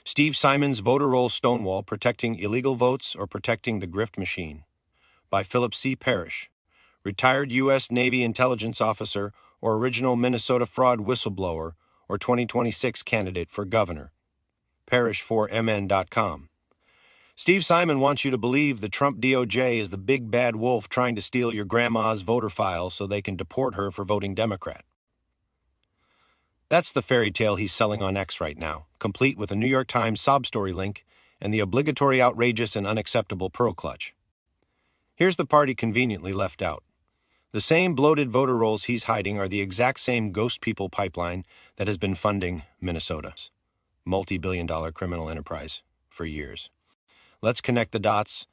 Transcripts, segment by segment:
Steve Simon's Voter-Roll Stonewall, Protecting Illegal Votes or Protecting the Grift Machine, by Phillip C. Parrish, retired U.S. Navy intelligence officer or original Minnesota fraud whistleblower or 2026 candidate for governor. Parrish4mn.com. Steve Simon wants you to believe the Trump DOJ is the big bad wolf trying to steal your grandma's voter file so they can deport her for voting Democrat. That's the fairy tale he's selling on X right now, complete with a New York Times sob story link and the obligatory outrageous and unacceptable pearl clutch. Here's the part he conveniently left out. The same bloated voter rolls he's hiding are the exact same ghost people pipeline that has been funding Minnesota's multi-billion-dollar criminal enterprise for years. Let's connect the dots.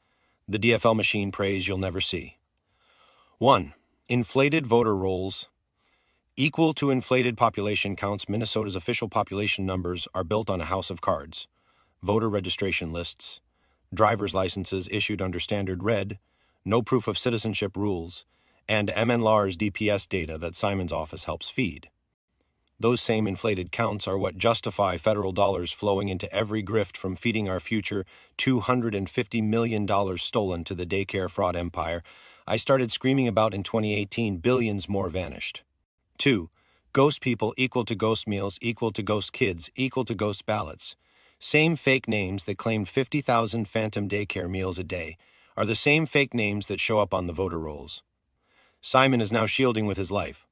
The DFL machine praise you'll never see. 1. Inflated voter rolls. Equal to inflated population counts, Minnesota's official population numbers are built on a house of cards. Voter registration lists, driver's licenses issued under Standard Red, no proof of citizenship rules, and MNLAR's DPS data that Simon's office helps feed. Those same inflated counts are what justify federal dollars flowing into every grift, from feeding our future $250 million stolen to the daycare fraud empire I started screaming about in 2018. Billions more vanished. 2. Ghost people equal to ghost meals equal to ghost kids equal to ghost ballots. Same fake names that claimed 50,000 phantom daycare meals a day are the same fake names that show up on the voter rolls. Simon is now shielding with his life.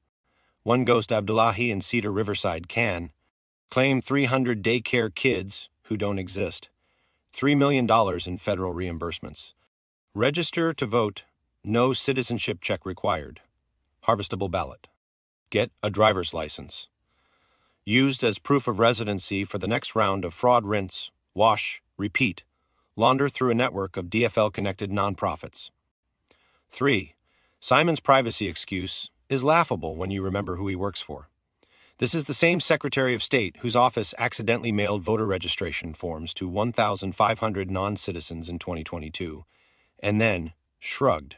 One ghost Abdullahi in Cedar Riverside can claim 300 daycare kids who don't exist. $3 million in federal reimbursements. Register to vote. No citizenship check required. Harvestable ballot. Get a driver's license. Used as proof of residency for the next round of fraud. Rinse, wash, repeat. Launder through a network of DFL-connected nonprofits. 3. Simon's privacy excuse is laughable when you remember who he works for. This is the same Secretary of State whose office accidentally mailed voter registration forms to 1,500 non-citizens in 2022, and then shrugged.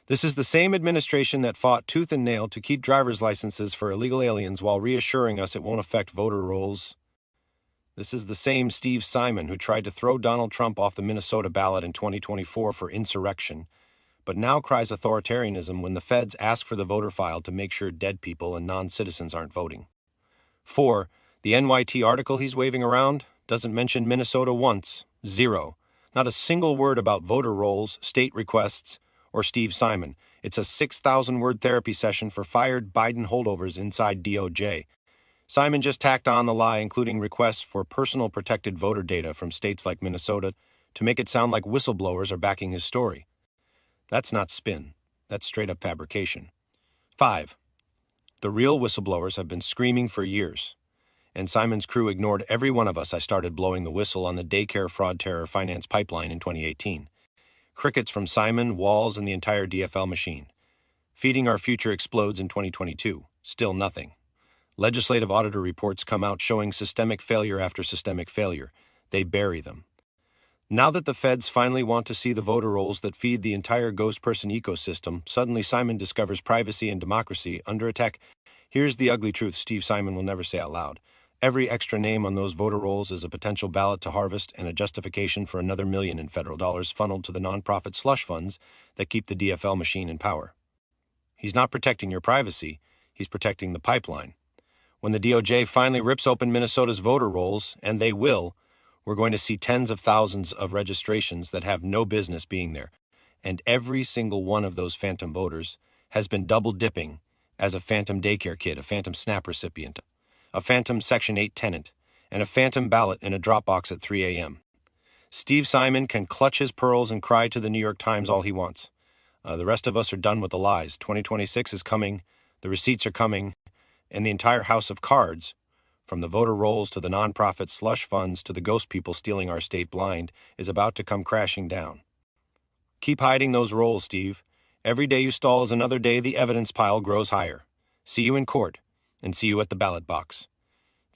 This is the same administration that fought tooth and nail to keep driver's licenses for illegal aliens while reassuring us it won't affect voter rolls. This is the same Steve Simon who tried to throw Donald Trump off the Minnesota ballot in 2024 for insurrection, but now cries authoritarianism when the feds ask for the voter file to make sure dead people and non-citizens aren't voting. 4. The NYT article he's waving around doesn't mention Minnesota once. Zero. Not a single word about voter rolls, state requests, or Steve Simon. It's a 6,000-word therapy session for fired Biden holdovers inside DOJ. Simon just tacked on the lie, including requests for personal protected voter data from states like Minnesota to make it sound like whistleblowers are backing his story. That's not spin. That's straight-up fabrication. 5. The real whistleblowers have been screaming for years, and Simon's crew ignored every one of us. I started blowing the whistle on the daycare fraud terror finance pipeline in 2018. Crickets from Simon, Walls, and the entire DFL machine. Feeding our future explodes in 2022. Still nothing. Legislative auditor reports come out showing systemic failure after systemic failure. They bury them. Now that the feds finally want to see the voter rolls that feed the entire ghost person ecosystem, suddenly Simon discovers privacy and democracy under attack. Here's the ugly truth Steve Simon will never say out loud. Every extra name on those voter rolls is a potential ballot to harvest and a justification for another million in federal dollars funneled to the nonprofit slush funds that keep the DFL machine in power. He's not protecting your privacy, he's protecting the pipeline. When the DOJ finally rips open Minnesota's voter rolls, and they will, we're going to see tens of thousands of registrations that have no business being there, and every single one of those phantom voters has been double dipping as a phantom daycare kid, a phantom SNAP recipient, a phantom Section 8 tenant, and a phantom ballot in a drop box at 3 a.m. Steve Simon can clutch his pearls and cry to the New York Times all he wants. The rest of us are done with the lies. 2026 is coming, the receipts are coming, and the entire house of cards, from the voter rolls to the nonprofit slush funds to the ghost people stealing our state blind, is about to come crashing down. Keep hiding those rolls, Steve. Every day you stall is another day the evidence pile grows higher. See you in court, and see you at the ballot box.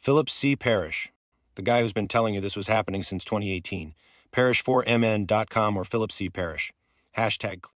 Phillip C. Parrish, the guy who's been telling you this was happening since 2018. Parrish4mn.com or Phillip C. Parrish. #